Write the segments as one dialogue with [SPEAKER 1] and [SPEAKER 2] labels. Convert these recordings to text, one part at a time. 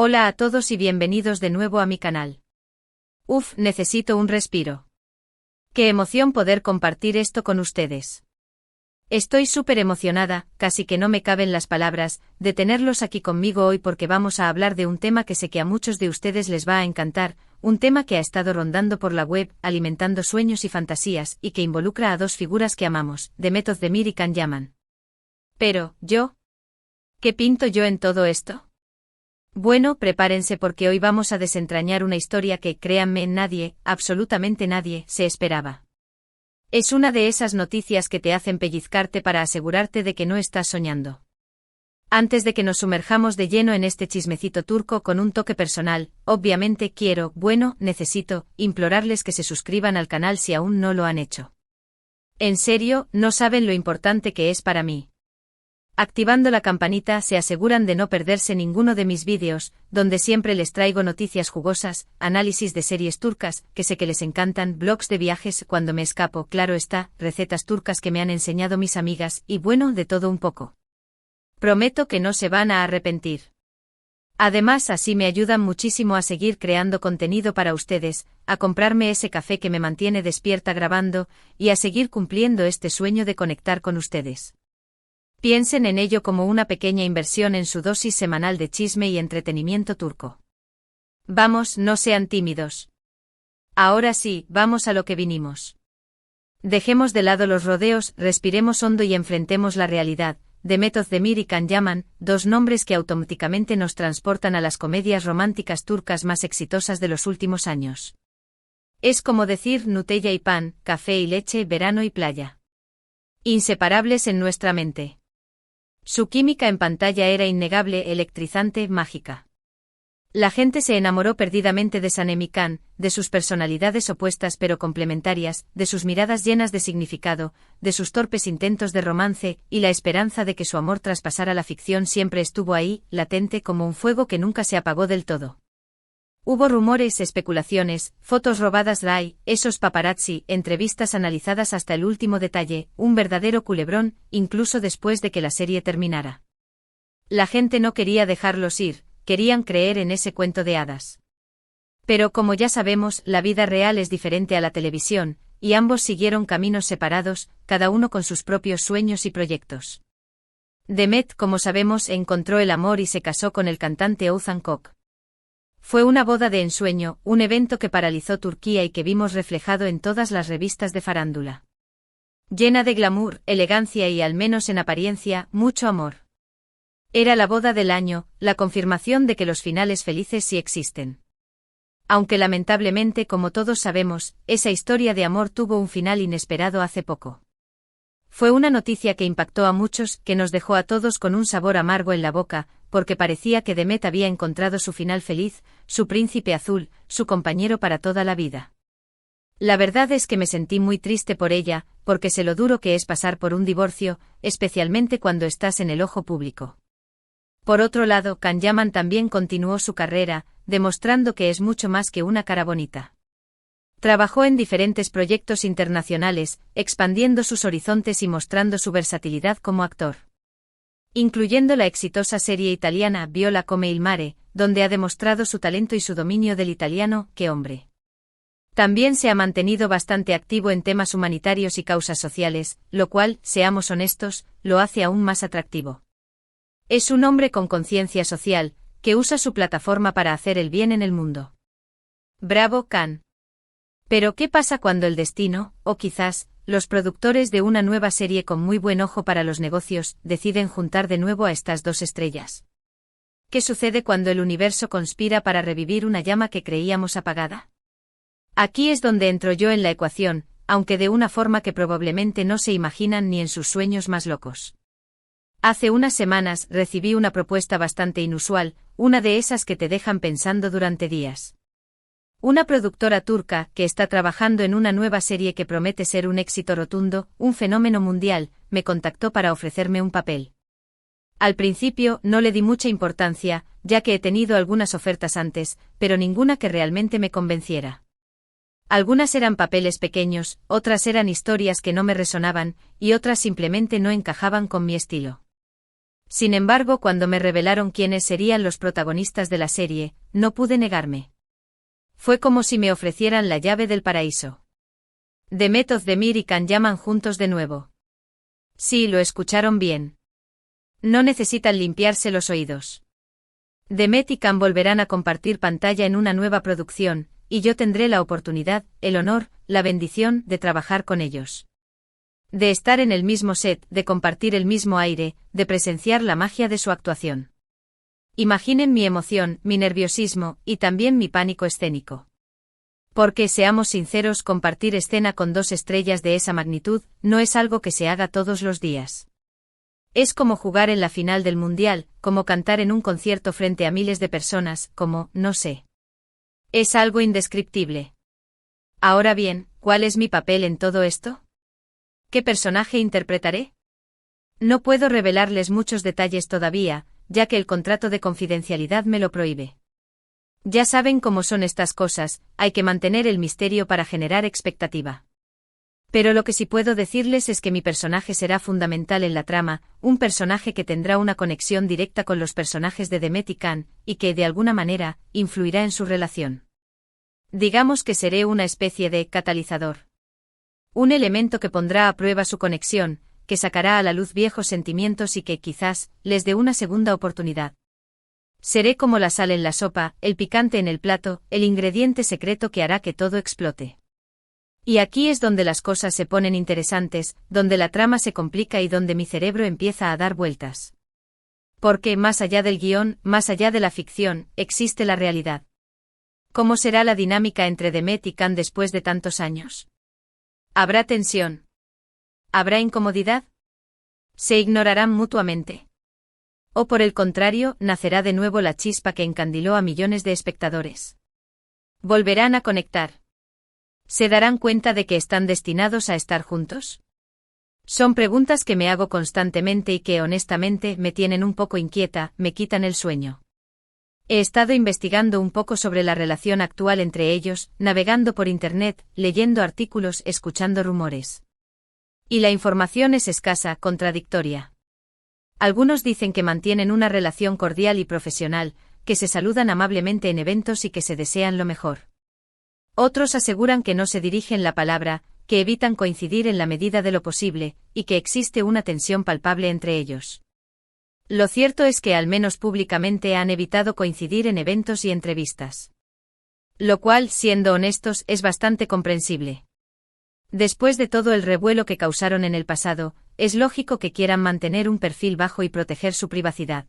[SPEAKER 1] Hola a todos y bienvenidos de nuevo a mi canal. Necesito un respiro. Qué emoción poder compartir esto con ustedes. Estoy súper emocionada, casi que no me caben las palabras, de tenerlos aquí conmigo hoy porque vamos a hablar de un tema que sé que a muchos de ustedes les va a encantar, un tema que ha estado rondando por la web, alimentando sueños y fantasías, y que involucra a dos figuras que amamos, Demet Özdemir y Can Yaman. Pero, ¿yo? ¿Qué pinto yo en todo esto? Bueno, prepárense porque hoy vamos a desentrañar una historia que, créanme, nadie, absolutamente nadie, se esperaba. Es una de esas noticias que te hacen pellizcarte para asegurarte de que no estás soñando. Antes de que nos sumerjamos de lleno en este chismecito turco con un toque personal, obviamente necesito, implorarles que se suscriban al canal si aún no lo han hecho. En serio, no saben lo importante que es para mí. Activando la campanita se aseguran de no perderse ninguno de mis vídeos, donde siempre les traigo noticias jugosas, análisis de series turcas, que sé que les encantan, vlogs de viajes cuando me escapo, claro está, recetas turcas que me han enseñado mis amigas, y de todo un poco. Prometo que no se van a arrepentir. Además, así me ayudan muchísimo a seguir creando contenido para ustedes, a comprarme ese café que me mantiene despierta grabando, y a seguir cumpliendo este sueño de conectar con ustedes. Piensen en ello como una pequeña inversión en su dosis semanal de chisme y entretenimiento turco. Vamos, no sean tímidos. Ahora sí, vamos a lo que vinimos. Dejemos de lado los rodeos, respiremos hondo y enfrentemos la realidad. Demet Özdemir y Can Yaman, dos nombres que automáticamente nos transportan a las comedias románticas turcas más exitosas de los últimos años. Es como decir Nutella y pan, café y leche, verano y playa. Inseparables en nuestra mente. Su química en pantalla era innegable, electrizante, mágica. La gente se enamoró perdidamente de Sanem y Can, de sus personalidades opuestas pero complementarias, de sus miradas llenas de significado, de sus torpes intentos de romance, y la esperanza de que su amor traspasara la ficción siempre estuvo ahí, latente como un fuego que nunca se apagó del todo. Hubo rumores, especulaciones, fotos robadas esos paparazzi, entrevistas analizadas hasta el último detalle, un verdadero culebrón, incluso después de que la serie terminara. La gente no quería dejarlos ir, querían creer en ese cuento de hadas. Pero como ya sabemos, la vida real es diferente a la televisión, y ambos siguieron caminos separados, cada uno con sus propios sueños y proyectos. Demet, como sabemos, encontró el amor y se casó con el cantante Oğuzhan Koç. Fue una boda de ensueño, un evento que paralizó Turquía y que vimos reflejado en todas las revistas de farándula. Llena de glamour, elegancia y, al menos en apariencia, mucho amor. Era la boda del año, la confirmación de que los finales felices sí existen. Aunque lamentablemente, como todos sabemos, esa historia de amor tuvo un final inesperado hace poco. Fue una noticia que impactó a muchos, que nos dejó a todos con un sabor amargo en la boca, porque parecía que Demet había encontrado su final feliz, su príncipe azul, su compañero para toda la vida. La verdad es que me sentí muy triste por ella, porque sé lo duro que es pasar por un divorcio, especialmente cuando estás en el ojo público. Por otro lado, Can Yaman también continuó su carrera, demostrando que es mucho más que una cara bonita. Trabajó en diferentes proyectos internacionales, expandiendo sus horizontes y mostrando su versatilidad como actor. Incluyendo la exitosa serie italiana Viola come il mare, donde ha demostrado su talento y su dominio del italiano, ¡qué hombre! También se ha mantenido bastante activo en temas humanitarios y causas sociales, lo cual, seamos honestos, lo hace aún más atractivo. Es un hombre con conciencia social, que usa su plataforma para hacer el bien en el mundo. ¡Bravo, Can! Pero ¿qué pasa cuando el destino, o quizás, los productores de una nueva serie con muy buen ojo para los negocios, deciden juntar de nuevo a estas dos estrellas? ¿Qué sucede cuando el universo conspira para revivir una llama que creíamos apagada? Aquí es donde entro yo en la ecuación, aunque de una forma que probablemente no se imaginan ni en sus sueños más locos. Hace unas semanas recibí una propuesta bastante inusual, una de esas que te dejan pensando durante días. Una productora turca, que está trabajando en una nueva serie que promete ser un éxito rotundo, un fenómeno mundial, me contactó para ofrecerme un papel. Al principio no le di mucha importancia, ya que he tenido algunas ofertas antes, pero ninguna que realmente me convenciera. Algunas eran papeles pequeños, otras eran historias que no me resonaban, y otras simplemente no encajaban con mi estilo. Sin embargo, cuando me revelaron quiénes serían los protagonistas de la serie, no pude negarme. Fue como si me ofrecieran la llave del paraíso. Demet Özdemir y Can Yaman juntos de nuevo. Sí, lo escucharon bien. No necesitan limpiarse los oídos. Demet y Can volverán a compartir pantalla en una nueva producción, y yo tendré la oportunidad, el honor, la bendición de trabajar con ellos. De estar en el mismo set, de compartir el mismo aire, de presenciar la magia de su actuación. Imaginen mi emoción, mi nerviosismo, y también mi pánico escénico. Porque, seamos sinceros, compartir escena con dos estrellas de esa magnitud, no es algo que se haga todos los días. Es como jugar en la final del Mundial, como cantar en un concierto frente a miles de personas, como, no sé. Es algo indescriptible. Ahora bien, ¿cuál es mi papel en todo esto? ¿Qué personaje interpretaré? No puedo revelarles muchos detalles todavía, ya que el contrato de confidencialidad me lo prohíbe. Ya saben cómo son estas cosas, hay que mantener el misterio para generar expectativa. Pero lo que sí puedo decirles es que mi personaje será fundamental en la trama, un personaje que tendrá una conexión directa con los personajes de Demet y Can, y que, de alguna manera, influirá en su relación. Digamos que seré una especie de catalizador. Un elemento que pondrá a prueba su conexión, que sacará a la luz viejos sentimientos y que, quizás, les dé una segunda oportunidad. Seré como la sal en la sopa, el picante en el plato, el ingrediente secreto que hará que todo explote. Y aquí es donde las cosas se ponen interesantes, donde la trama se complica y donde mi cerebro empieza a dar vueltas. Porque, más allá del guión, más allá de la ficción, existe la realidad. ¿Cómo será la dinámica entre Demet y Can después de tantos años? ¿Habrá tensión? ¿Habrá incomodidad? ¿Se ignorarán mutuamente? ¿O por el contrario, nacerá de nuevo la chispa que encandiló a millones de espectadores? ¿Volverán a conectar? ¿Se darán cuenta de que están destinados a estar juntos? Son preguntas que me hago constantemente y que, honestamente, me tienen un poco inquieta, me quitan el sueño. He estado investigando un poco sobre la relación actual entre ellos, navegando por internet, leyendo artículos, escuchando rumores. Y la información es escasa, contradictoria. Algunos dicen que mantienen una relación cordial y profesional, que se saludan amablemente en eventos y que se desean lo mejor. Otros aseguran que no se dirigen la palabra, que evitan coincidir en la medida de lo posible, y que existe una tensión palpable entre ellos. Lo cierto es que al menos públicamente han evitado coincidir en eventos y entrevistas. Lo cual, siendo honestos, es bastante comprensible. Después de todo el revuelo que causaron en el pasado, es lógico que quieran mantener un perfil bajo y proteger su privacidad.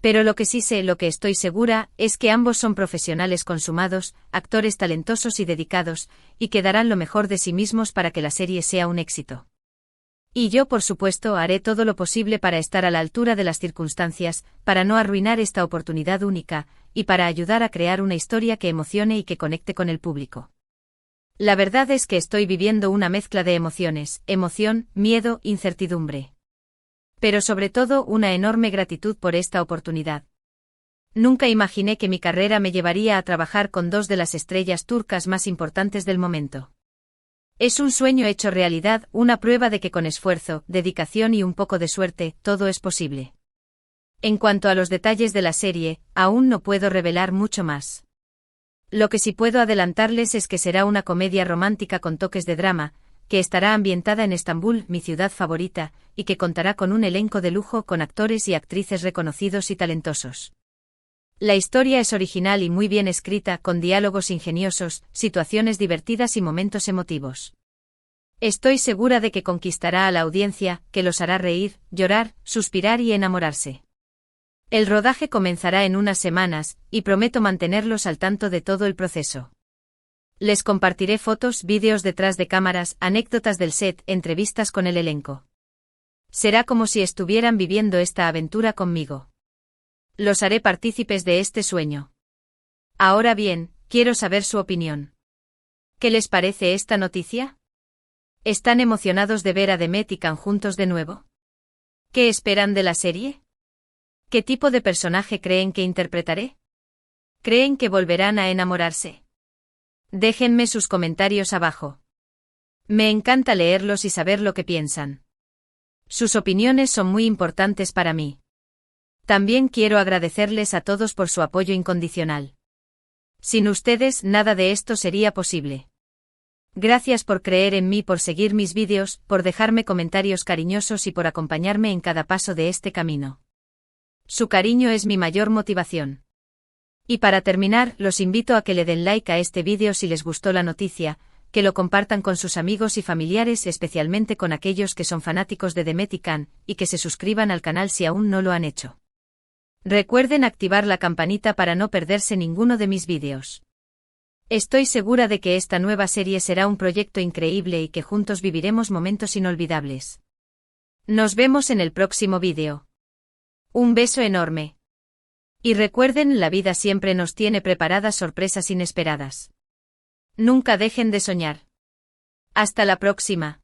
[SPEAKER 1] Pero lo que sí sé, lo que estoy segura, es que ambos son profesionales consumados, actores talentosos y dedicados, y que darán lo mejor de sí mismos para que la serie sea un éxito. Y yo, por supuesto, haré todo lo posible para estar a la altura de las circunstancias, para no arruinar esta oportunidad única, y para ayudar a crear una historia que emocione y que conecte con el público. La verdad es que estoy viviendo una mezcla de emociones, emoción, miedo, incertidumbre. Pero sobre todo una enorme gratitud por esta oportunidad. Nunca imaginé que mi carrera me llevaría a trabajar con dos de las estrellas turcas más importantes del momento. Es un sueño hecho realidad, una prueba de que con esfuerzo, dedicación y un poco de suerte, todo es posible. En cuanto a los detalles de la serie, aún no puedo revelar mucho más. Lo que sí puedo adelantarles es que será una comedia romántica con toques de drama, que estará ambientada en Estambul, mi ciudad favorita, y que contará con un elenco de lujo con actores y actrices reconocidos y talentosos. La historia es original y muy bien escrita, con diálogos ingeniosos, situaciones divertidas y momentos emotivos. Estoy segura de que conquistará a la audiencia, que los hará reír, llorar, suspirar y enamorarse. El rodaje comenzará en unas semanas, y prometo mantenerlos al tanto de todo el proceso. Les compartiré fotos, vídeos detrás de cámaras, anécdotas del set, entrevistas con el elenco. Será como si estuvieran viviendo esta aventura conmigo. Los haré partícipes de este sueño. Ahora bien, quiero saber su opinión. ¿Qué les parece esta noticia? ¿Están emocionados de ver a Demet y Can juntos de nuevo? ¿Qué esperan de la serie? ¿Qué tipo de personaje creen que interpretaré? ¿Creen que volverán a enamorarse? Déjenme sus comentarios abajo. Me encanta leerlos y saber lo que piensan. Sus opiniones son muy importantes para mí. También quiero agradecerles a todos por su apoyo incondicional. Sin ustedes, nada de esto sería posible. Gracias por creer en mí, por seguir mis vídeos, por dejarme comentarios cariñosos y por acompañarme en cada paso de este camino. Su cariño es mi mayor motivación. Y para terminar, los invito a que le den like a este vídeo si les gustó la noticia, que lo compartan con sus amigos y familiares, especialmente con aquellos que son fanáticos de Demet y Can, y que se suscriban al canal si aún no lo han hecho. Recuerden activar la campanita para no perderse ninguno de mis vídeos. Estoy segura de que esta nueva serie será un proyecto increíble y que juntos viviremos momentos inolvidables. Nos vemos en el próximo vídeo. Un beso enorme. Y recuerden, la vida siempre nos tiene preparadas sorpresas inesperadas. Nunca dejen de soñar. Hasta la próxima.